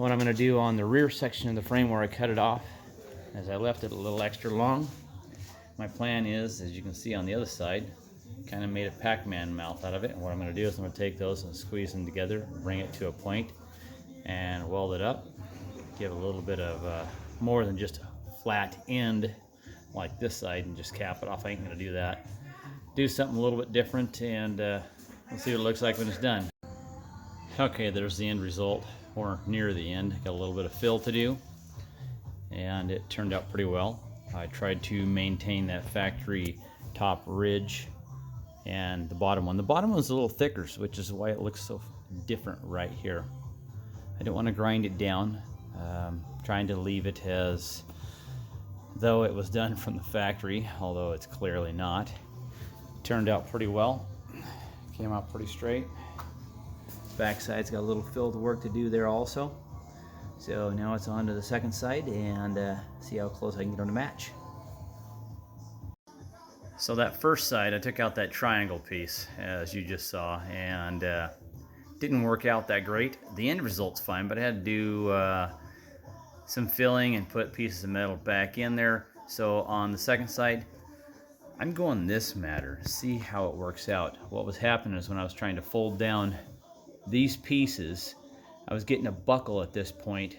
What I'm going to do on the rear section of the frame where I cut it off, as I left it a little extra long, my plan is, as you can see on the other side, kind of made a Pac-Man mouth out of it. And what I'm going to do is I'm going to take those and squeeze them together, bring it to a point, and weld it up. Give a little bit of more than just a flat end like this side and just cap it off. I ain't going to do that. Do something a little bit different, and we'll see what it looks like when it's done. Okay, there's the end result, or near the end. Got a little bit of fill to do, and it turned out pretty well. I tried to maintain that factory top ridge and the bottom one. The bottom one's a little thicker, which is why it looks so different right here. I don't want to grind it down. Trying to leave it as though it was done from the factory, although it's clearly not. Turned out pretty well. Came out pretty straight. Backside's got a little fill work to do there also. So now it's on to the second side and see how close I can get them to match. So that first side, I took out that triangle piece, as you just saw, and didn't work out that great. The end result's fine, but I had to do some filling and put pieces of metal back in there. So on the second side, I'm going this matter, see how it works out. What was happening is when I was trying to fold down these pieces, I was getting a buckle at this point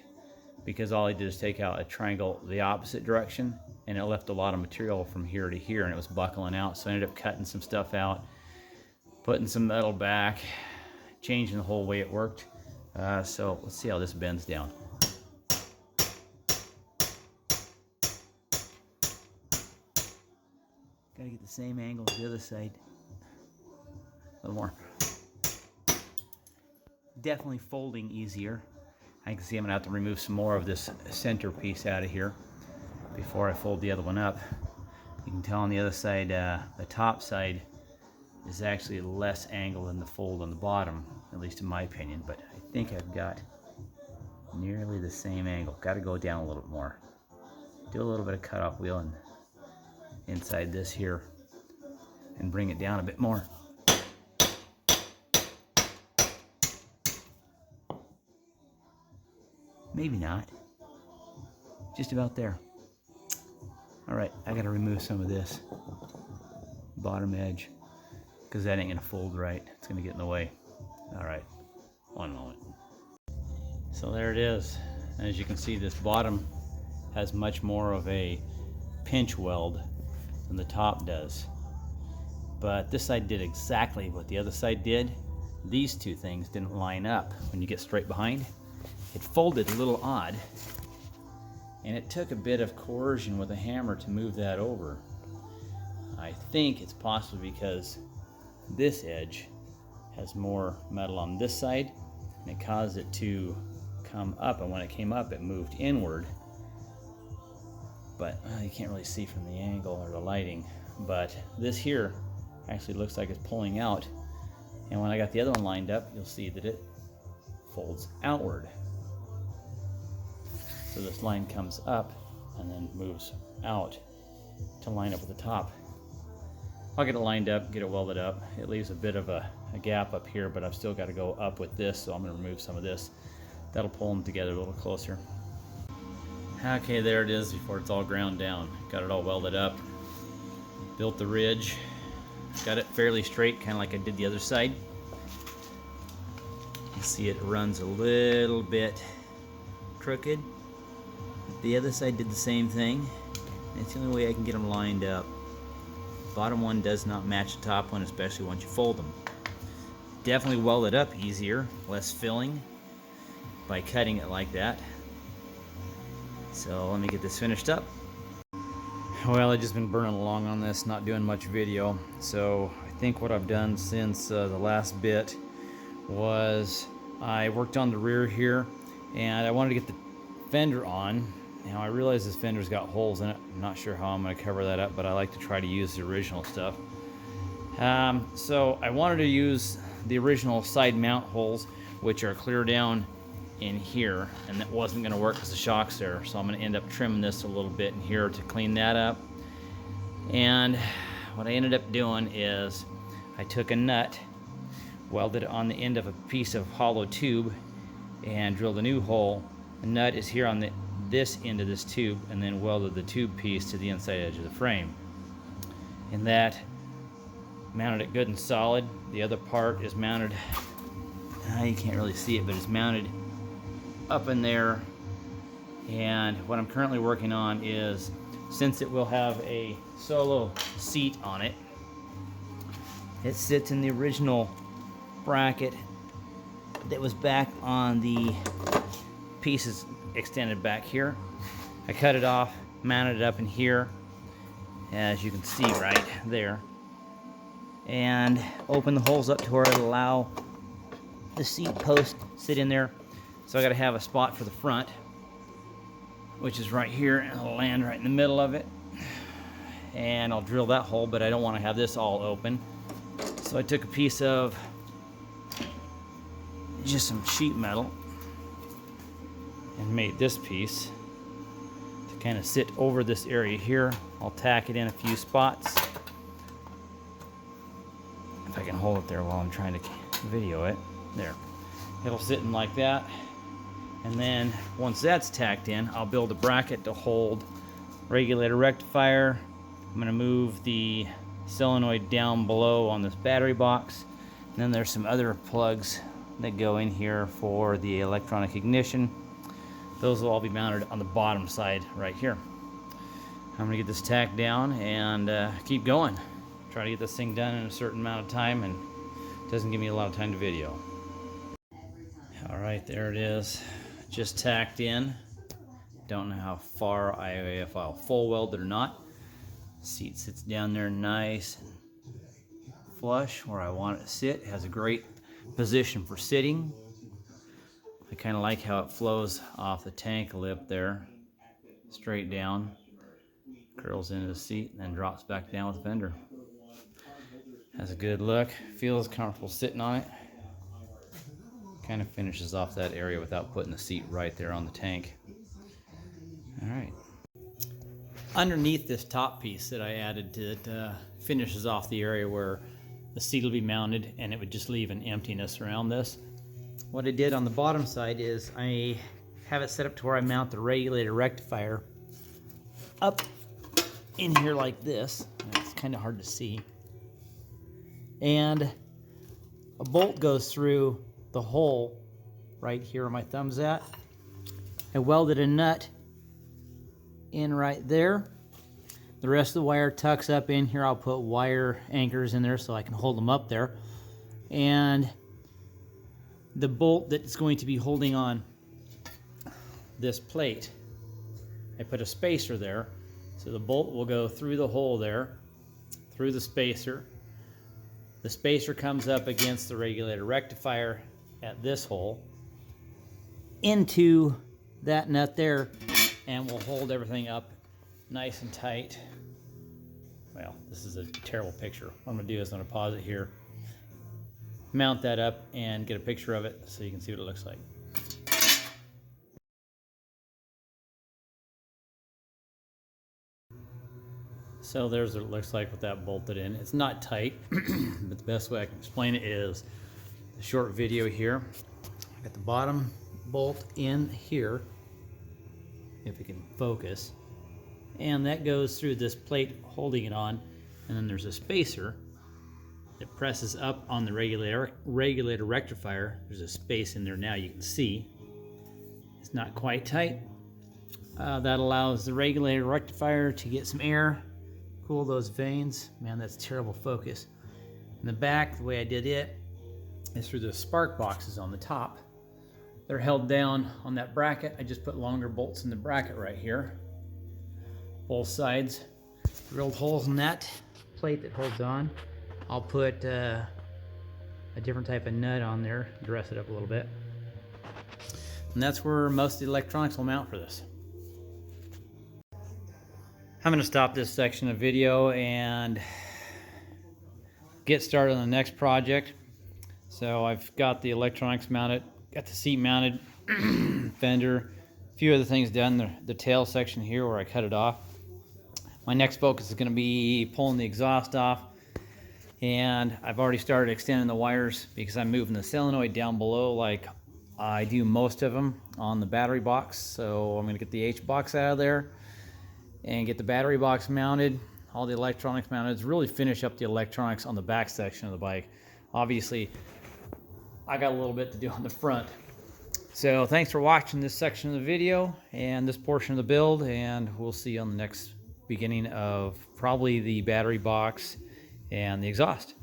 because all I did is take out a triangle the opposite direction, and it left a lot of material from here to here, and it was buckling out. So I ended up cutting some stuff out, putting some metal back, changing the whole way it worked. So let's see how this bends down. Gotta get the same angle as the other side. A little more. Definitely folding easier. I can see I'm gonna have to remove some more of this center piece out of here before I fold the other one up. You can tell on the other side, the top side is actually less angle than the fold on the bottom, at least in my opinion, but I think I've got nearly the same angle. Got to go down a little bit more. Do a little bit of cutoff wheel and inside this here and bring it down a bit more. Maybe not. Just about there. Alright, I gotta remove some of this bottom edge because that ain't gonna fold right. It's gonna get in the way. Alright, one moment. So there it is. As you can see, this bottom has much more of a pinch weld than the top does. But this side did exactly what the other side did. These two things didn't line up when you get straight behind. It folded a little odd, and it took a bit of coercion with a hammer to move that over. I think it's possibly because this edge has more metal on this side, and it caused it to come up, and when it came up it moved inward. But you can't really see from the angle or the lighting, but this here actually looks like it's pulling out, and when I got the other one lined up, you'll see that it folds outward. So this line comes up and then moves out to line up with the top. I'll get it lined up, get it welded up. It leaves a bit of a gap up here, but I've still got to go up with this, so I'm going to remove some of this. That'll pull them together a little closer. Okay, there it is before it's all ground down. Got it all welded up. Built the ridge. Got it fairly straight, kind of like I did the other side. You see it runs a little bit crooked. The other side did the same thing. It's the only way I can get them lined up. Bottom one does not match the top one, especially once you fold them. Definitely weld it up easier, less filling by cutting it like that. So let me get this finished up. Well, I've just been burning along on this, not doing much video. So I think what I've done since the last bit was I worked on the rear here, and I wanted to get the fender on. Now I realize this fender's got holes in it. I'm not sure how I'm going to cover that up, but I like to try to use the original stuff. So I wanted to use the original side mount holes, which are clear down in here, and that wasn't going to work because the shock's there. So I'm going to end up trimming this a little bit in here to clean that up. And what I ended up doing is I took a nut, welded it on the end of a piece of hollow tube, and drilled a new hole. The nut is here on this end of this tube, and then welded the tube piece to the inside edge of the frame. And that mounted it good and solid. The other part is mounted, you can't really see it, but it's mounted up in there. And what I'm currently working on is, since it will have a solo seat on it, it sits in the original bracket that was back on the pieces extended back here. I cut it off, mounted it up in here, as you can see right there, and open the holes up to where it'll allow the seat post sit in there. So I got to have a spot for the front, which is right here, and it'll land right in the middle of it. And I'll drill that hole, but I don't want to have this all open. So I took a piece of just some sheet metal and made this piece to kind of sit over this area here. I'll tack it in a few spots. If I can hold it there while I'm trying to video it. There. It'll sit in like that. And then once that's tacked in, I'll build a bracket to hold regulator rectifier. I'm going to move the solenoid down below on this battery box. And then there's some other plugs that go in here for the electronic ignition. Those will all be mounted on the bottom side right here. I'm going to get this tacked down and keep going. Try to get this thing done in a certain amount of time, and it doesn't give me a lot of time to video. All right, there it is. Just tacked in. Don't know how far if I'll full weld it or not. Seat sits down there nice and flush where I want it to sit. It has a great position for sitting. I kind of like how it flows off the tank lip there, straight down, curls into the seat, and then drops back down with the fender. Has a good look, feels comfortable sitting on it. Kind of finishes off that area without putting the seat right there on the tank. All right. Underneath this top piece that I added to it finishes off the area where the seat will be mounted, and it would just leave an emptiness around this. What I did on the bottom side is I have it set up to where I mount the regulator rectifier up in here like this. It's kind of hard to see. And a bolt goes through the hole right here where my thumb's at. I welded a nut in right there. The rest of the wire tucks up in here. I'll put wire anchors in there so I can hold them up there. And the bolt that's going to be holding on this plate, I put a spacer there. So the bolt will go through the hole there, through the spacer. The spacer comes up against the regulator rectifier at this hole, into that nut there, and will hold everything up nice and tight. Well, this is a terrible picture. What I'm going to do is I'm going to pause it here, mount that up, and get a picture of it so you can see what it looks like. So there's what it looks like with that bolted in. It's not tight, but the best way I can explain it is the short video here. I got the bottom bolt in here, if it can focus, and that goes through this plate holding it on, and then there's a spacer that presses up on the regulator rectifier. There's a space in there now, you can see. It's not quite tight. That allows the regulator rectifier to get some air, cool those vanes. Man, that's terrible focus. In the back, the way I did it is through the spark boxes on the top. They're held down on that bracket. I just put longer bolts in the bracket right here. Both sides. Drilled holes in that plate that holds on. I'll put a different type of nut on there, dress it up a little bit. And that's where most of the electronics will mount for this. I'm going to stop this section of video and get started on the next project. So I've got the electronics mounted, got the seat mounted, fender, a few other things done, the tail section here where I cut it off. My next focus is going to be pulling the exhaust off, and I've already started extending the wires because I'm moving the solenoid down below like I do most of them on the battery box, so I'm going to get the H box out of there and get the battery box mounted, all the electronics mounted. It's really finish up the electronics on the back section of the bike. Obviously, I got a little bit to do on the front. So thanks for watching this section of the video and this portion of the build, and we'll see you on the next beginning of probably the battery box and the exhaust.